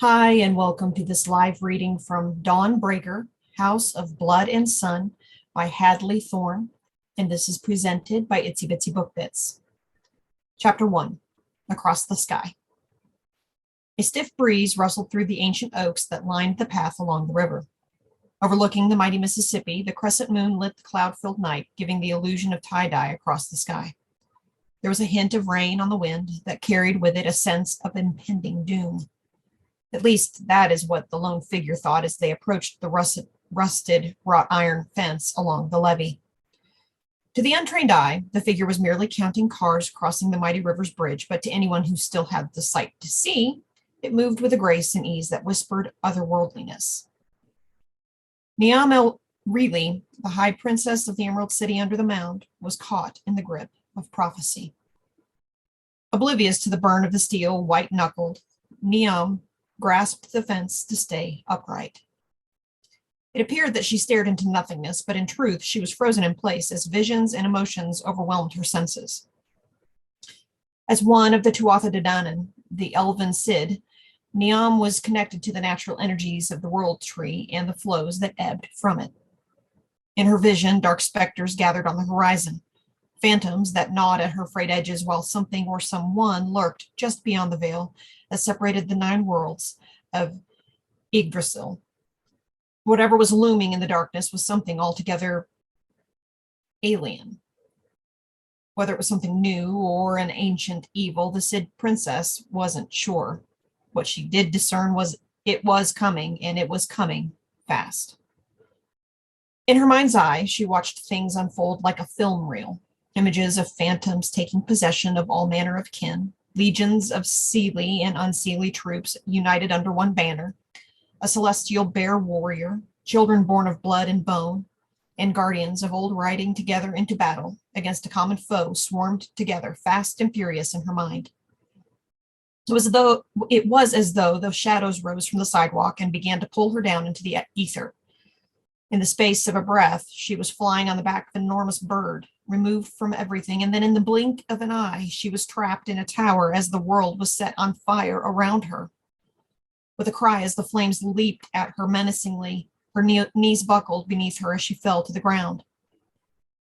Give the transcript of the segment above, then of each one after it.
Hi, and welcome to this live reading from Dawnbreaker, House of Blood and Sun by Hadley Thorne, and this is presented by Itsy Bitsy Book Bits. Chapter 1, Across the Sky. A stiff breeze rustled through the ancient oaks that lined the path along the river. Overlooking the mighty Mississippi, the crescent moon lit the cloud-filled night, giving the illusion of tie-dye across the sky. There was a hint of rain on the wind that carried with it a sense of impending doom. At least that is what the lone figure thought as they approached the rusted wrought iron fence along the levee. To the untrained eye, the figure was merely counting cars crossing the mighty river's bridge, but to anyone who still had the sight to see, it moved with a grace and ease that whispered otherworldliness. Niamh el Ri'ili, the high princess of the Emerald City under the Mound, was caught in the grip of prophecy. Oblivious to the burn of the steel, white-knuckled, Niamh grasped the fence to stay upright. It appeared that she stared into nothingness, but in truth she was frozen in place as visions and emotions overwhelmed her senses. As one of the Tuatha De Danann, the elven sidhe, Niamh was connected to the natural energies of the world tree and the flows that ebbed from it. In her vision, dark specters gathered on the horizon, phantoms that gnawed at her frayed edges while something or someone lurked just beyond the veil that separated the 9 worlds of Yggdrasil. Whatever was looming in the darkness was something altogether alien. Whether it was something new or an ancient evil, the Sidhe princess wasn't sure. What she did discern was it was coming, and it was coming fast. In her mind's eye, she watched things unfold like a film reel. Images of phantoms taking possession of all manner of kin, legions of seelie and unseelie troops united under one banner, a celestial bear warrior, children born of blood and bone, and guardians of old riding together into battle against a common foe swarmed together, fast and furious in her mind. It was as though the shadows rose from the sidewalk and began to pull her down into the ether. In the space of a breath, she was flying on the back of an enormous bird, removed from everything, and then in the blink of an eye, she was trapped in a tower as the world was set on fire around her. With a cry as the flames leaped at her menacingly, her knees buckled beneath her as she fell to the ground.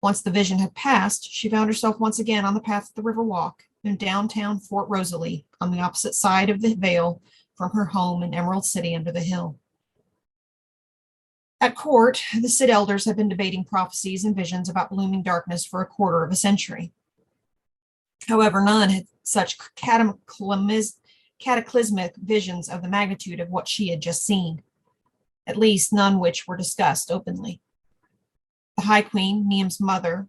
Once the vision had passed, she found herself once again on the path of the river walk in downtown Fort Rosalie, on the opposite side of the vale from her home in Emerald City under the hill. At court, the Sidhe elders had been debating prophecies and visions about looming darkness for a quarter of a century. However, none had such cataclysmic visions of the magnitude of what she had just seen, at least none which were discussed openly. The High Queen, Niamh's mother,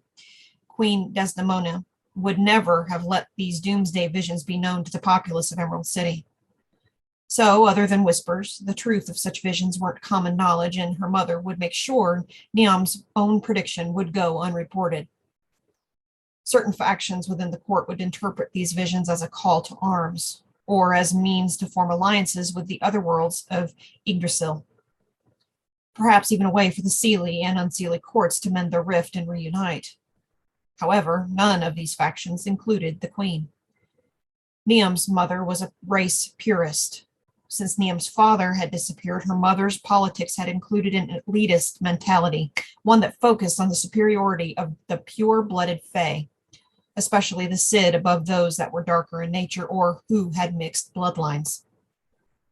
Queen Desdemona, would never have let these doomsday visions be known to the populace of Emerald City. So, other than whispers, the truth of such visions weren't common knowledge, and her mother would make sure Niamh's own prediction would go unreported. Certain factions within the court would interpret these visions as a call to arms, or as means to form alliances with the other worlds of Yggdrasil. Perhaps even a way for the seelie and unseelie courts to mend their rift and reunite. However, none of these factions included the queen. Niamh's mother was a race purist. Since Niamh's father had disappeared, her mother's politics had included an elitist mentality, one that focused on the superiority of the pure-blooded fae, especially the Sidhe above those that were darker in nature or who had mixed bloodlines.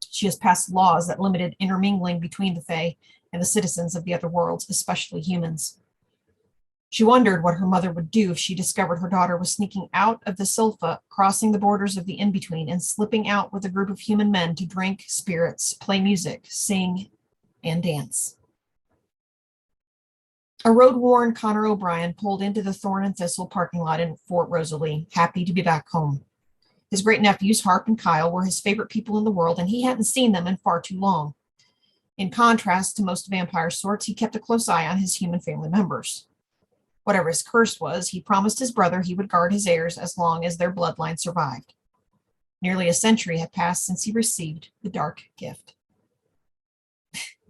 She has passed laws that limited intermingling between the fae and the citizens of the other worlds, especially humans. She wondered what her mother would do if she discovered her daughter was sneaking out of the Silpha, crossing the borders of the in-between, and slipping out with a group of human men to drink spirits, play music, sing, and dance. A road-worn Connor O'Brien pulled into the Thorne and Thistle parking lot in Fort Rosalie, happy to be back home. His great-nephews, Harp and Kyle, were his favorite people in the world, and he hadn't seen them in far too long. In contrast to most vampire sorts, he kept a close eye on his human family members. Whatever his curse was, he promised his brother he would guard his heirs as long as their bloodline survived. Nearly a century had passed since he received the dark gift.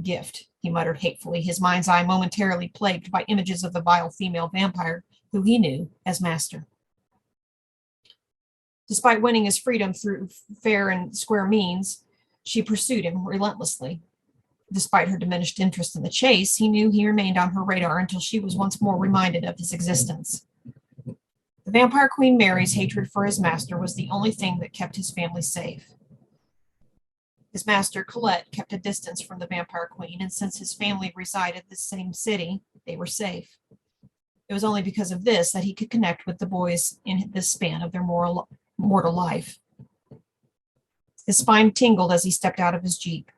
Gift, he muttered hatefully, his mind's eye momentarily plagued by images of the vile female vampire who he knew as master. Despite winning his freedom through fair and square means, She pursued him relentlessly. Despite her diminished interest in the chase, he knew he remained on her radar until she was once more reminded of his existence. The Vampire Queen Mary's hatred for his master was the only thing that kept his family safe. His master, Colette, kept a distance from the Vampire Queen, and since his family resided in the same city, they were safe. It was only because of this that he could connect with the boys in this span of their mortal life. His spine tingled as he stepped out of his Jeep.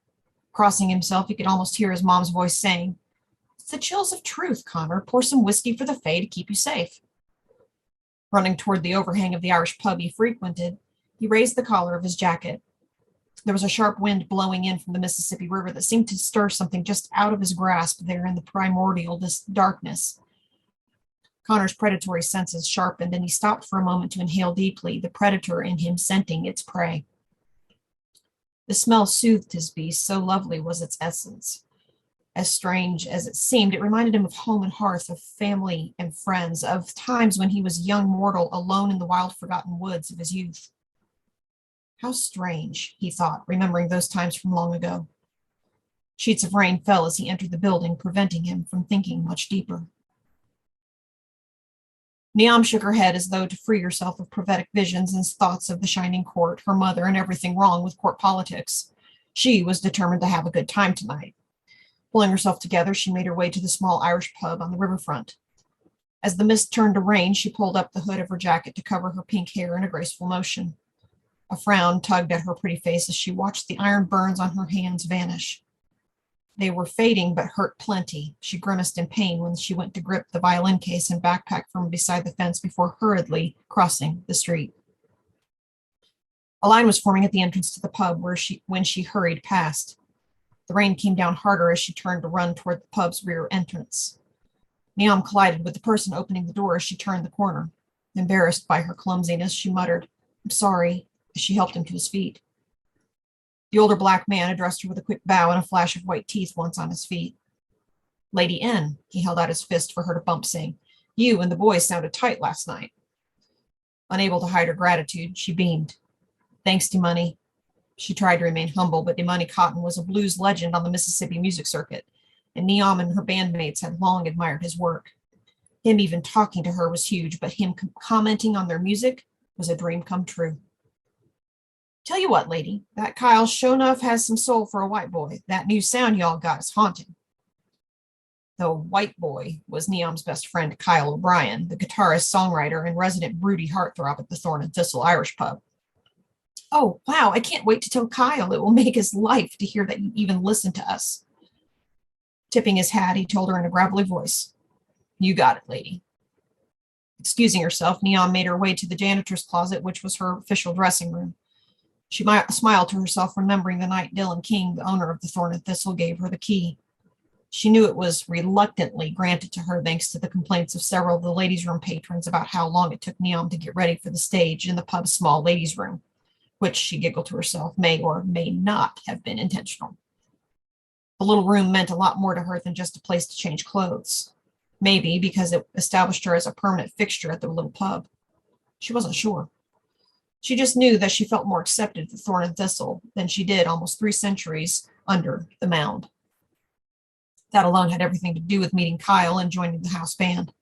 Crossing himself, he could almost hear his mom's voice saying, "It's the chills of truth, Connor. Pour some whiskey for the Fae to keep you safe." Running toward the overhang of the Irish pub he frequented, he raised the collar of his jacket. There was a sharp wind blowing in from the Mississippi River that seemed to stir something just out of his grasp there in the primordial darkness. Connor's predatory senses sharpened, and he stopped for a moment to inhale deeply, the predator in him scenting its prey. The smell soothed his beast, so lovely was its essence. As strange as it seemed, it reminded him of home and hearth, of family and friends, of times when he was young mortal alone in the wild forgotten woods of his youth. How strange, he thought, remembering those times from long ago. Sheets of rain fell as he entered the building, preventing him from thinking much deeper. Niamh shook her head as though to free herself of prophetic visions and thoughts of the shining court, her mother, and everything wrong with court politics. She was determined to have a good time tonight. Pulling herself together, she made her way to the small Irish pub on the riverfront. As the mist turned to rain, she pulled up the hood of her jacket to cover her pink hair in a graceful motion. A frown tugged at her pretty face as she watched the iron burns on her hands vanish. They were fading, but hurt plenty. She grimaced in pain when she went to grip the violin case and backpack from beside the fence before hurriedly crossing the street. A line was forming at the entrance to the pub when she hurried past. The rain came down harder as she turned to run toward the pub's rear entrance. Niamh collided with the person opening the door as she turned the corner. Embarrassed by her clumsiness, she muttered, "I'm sorry," as she helped him to his feet. The older black man addressed her with a quick bow and a flash of white teeth once on his feet. "Lady N," he held out his fist for her to bump, saying, "You and the boys sounded tight last night." Unable to hide her gratitude, she beamed. "Thanks, Money." She tried to remain humble, but Money Cotton was a blues legend on the Mississippi music circuit, and Niamh and her bandmates had long admired his work. Him even talking to her was huge, but him commenting on their music was a dream come true. "Tell you what, lady, that Kyle sure enough has some soul for a white boy. That new sound y'all got is haunting." The white boy was Niamh's best friend, Kyle O'Brien, the guitarist, songwriter, and resident broody heartthrob at the Thorne and Thistle Irish pub. "Oh, wow, I can't wait to tell Kyle. It will make his life to hear that you even listen to us." Tipping his hat, he told her in a gravelly voice, "You got it, lady." Excusing herself, Niamh made her way to the janitor's closet, which was her official dressing room. She smiled to herself, remembering the night Dylan King, the owner of the Thorne and Thistle, gave her the key. She knew it was reluctantly granted to her thanks to the complaints of several of the ladies' room patrons about how long it took Niamh to get ready for the stage in the pub's small ladies' room, which, she giggled to herself, may or may not have been intentional. The little room meant a lot more to her than just a place to change clothes. Maybe because it established her as a permanent fixture at the little pub. She wasn't sure. She just knew that she felt more accepted at the Thorne and Thistle than she did almost 3 centuries under the Mound. That alone had everything to do with meeting Kyle and joining the house band.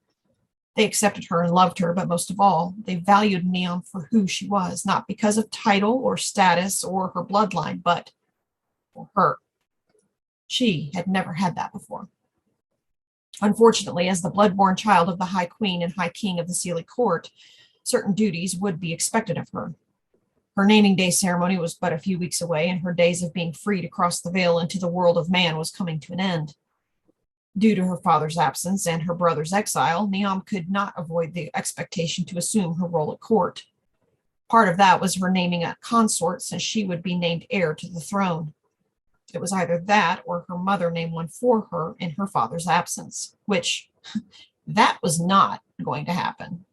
They accepted her and loved her, but most of all, they valued Niamh for who she was, not because of title or status or her bloodline, but for her. She had never had that before. Unfortunately, as the blood-born child of the High Queen and High King of the Sealy Court, certain duties would be expected of her. Her naming day ceremony was but a few weeks away, and her days of being free to cross the veil into the world of man was coming to an end. Due to her father's absence and her brother's exile, Niamh could not avoid the expectation to assume her role at court. Part of that was her naming a consort, since she would be named heir to the throne. It was either that or her mother named one for her in her father's absence, which that was not going to happen.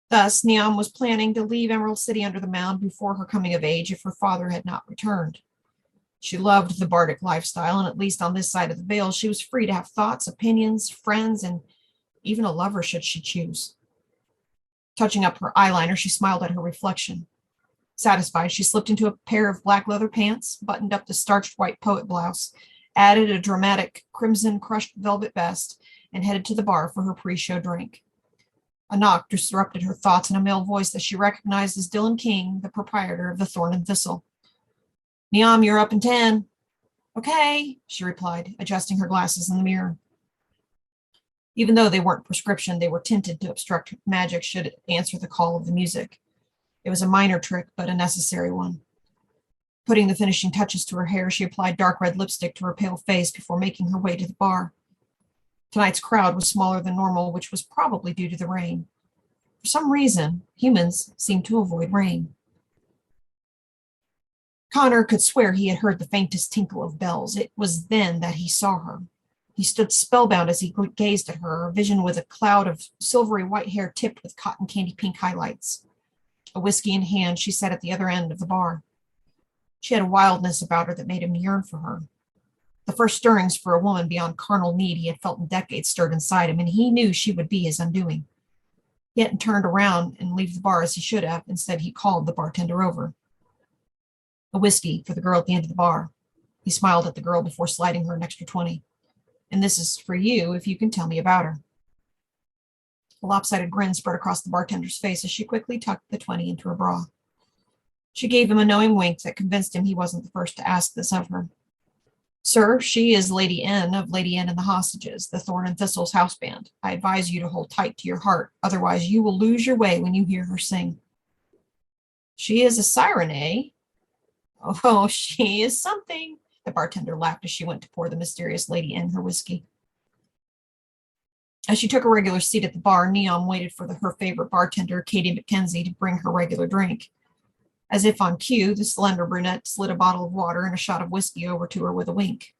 Thus, Niamh was planning to leave Emerald City under the Mound before her coming of age if her father had not returned. She loved the bardic lifestyle, and at least on this side of the veil, she was free to have thoughts, opinions, friends, and even a lover should she choose. Touching up her eyeliner, she smiled at her reflection. Satisfied, she slipped into a pair of black leather pants, buttoned up the starched white poet blouse, added a dramatic crimson crushed velvet vest, and headed to the bar for her pre-show drink. A knock disrupted her thoughts in a male voice that she recognized as Dylan King, the proprietor of the Thorne and Thistle. "Niamh, you're up in 10. "Okay," she replied, adjusting her glasses in the mirror. Even though they weren't prescription, they were tinted to obstruct magic should it answer the call of the music. It was a minor trick, but a necessary one. Putting the finishing touches to her hair, she applied dark red lipstick to her pale face before making her way to the bar. Tonight's crowd was smaller than normal, which was probably due to the rain. For some reason, humans seemed to avoid rain. Connor could swear he had heard the faintest tinkle of bells. It was then that he saw her. He stood spellbound as he gazed at her, a vision with a cloud of silvery white hair tipped with cotton candy pink highlights. A whiskey in hand, she sat at the other end of the bar. She had a wildness about her that made him yearn for her. The first stirrings for a woman beyond carnal need he had felt in decades stirred inside him, and he knew she would be his undoing. He hadn't turned around and leave the bar as he should have. Instead, he called the bartender over. "A whiskey for the girl at the end of the bar." He smiled at the girl before sliding her an extra 20. "And this is for you if you can tell me about her." A lopsided grin spread across the bartender's face as she quickly tucked the 20 into her bra. She gave him a knowing wink that convinced him he wasn't the first to ask this of her. "Sir, she is Lady N of Lady N and the Hostages, the Thorne and Thistle's house band. I advise you to hold tight to your heart, otherwise you will lose your way when you hear her sing." "She is a siren, eh?" "Oh, she is something." The bartender laughed as she went to pour the mysterious Lady N her whiskey. As she took a regular seat at the bar, Niamh waited for her favorite bartender, Katie Mackenzie, to bring her regular drink. As if on cue, the slender brunette slid a bottle of water and a shot of whiskey over to her with a wink.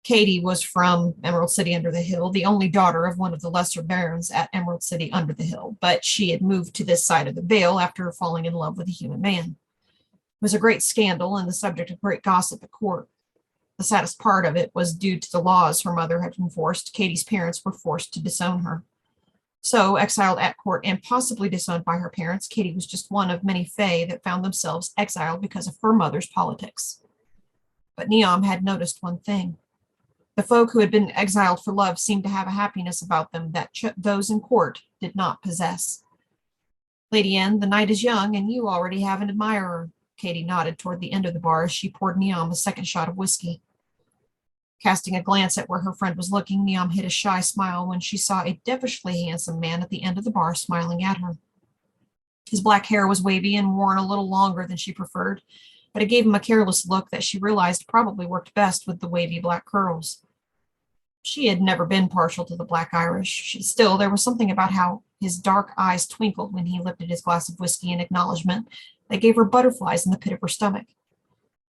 Katie was from Emerald City Under the Hill, the only daughter of one of the lesser barons at Emerald City Under the Hill, but she had moved to this side of the Vale after falling in love with a human man. It was a great scandal and the subject of great gossip at court. The saddest part of it was due to the laws her mother had enforced. Katie's parents were forced to disown her. So, exiled at court and possibly disowned by her parents, Katie was just one of many fae that found themselves exiled because of her mother's politics. But Niamh had noticed one thing. The folk who had been exiled for love seemed to have a happiness about them that those in court did not possess. "Lady N, the night is young, and you already have an admirer." Katie nodded toward the end of the bar as she poured Niamh a second shot of whiskey. Casting a glance at where her friend was looking, Niamh hid a shy smile when she saw a devilishly handsome man at the end of the bar smiling at her. His black hair was wavy and worn a little longer than she preferred, but it gave him a careless look that she realized probably worked best with the wavy black curls. She had never been partial to the Black Irish. Still, there was something about how his dark eyes twinkled when he lifted his glass of whiskey in acknowledgement that gave her butterflies in the pit of her stomach.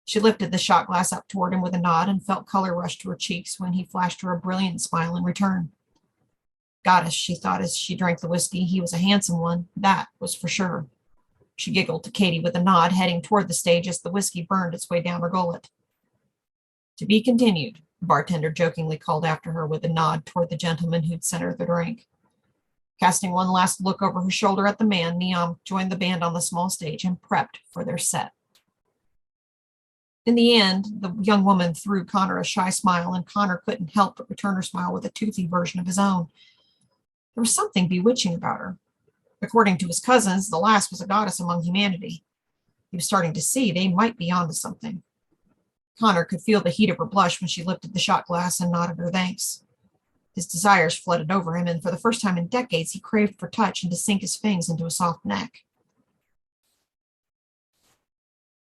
She lifted the shot glass up toward him with a nod and felt color rush to her cheeks when he flashed her a brilliant smile in return. Goddess, she thought as she drank the whiskey, he was a handsome one, that was for sure. She giggled to Katie with a nod, heading toward the stage as the whiskey burned its way down her gullet. "To be continued," the bartender jokingly called after her with a nod toward the gentleman who'd sent her the drink. Casting one last look over her shoulder at the man, Niamh joined the band on the small stage and prepped for their set. In the end, the young woman threw Connor a shy smile, and Connor couldn't help but return her smile with a toothy version of his own. There was something bewitching about her. According to his cousins, the lass was a goddess among humanity. He was starting to see they might be onto something. Connor could feel the heat of her blush when she lifted the shot glass and nodded her thanks. His desires flooded over him, and for the first time in decades, he craved for touch and to sink his fangs into a soft neck.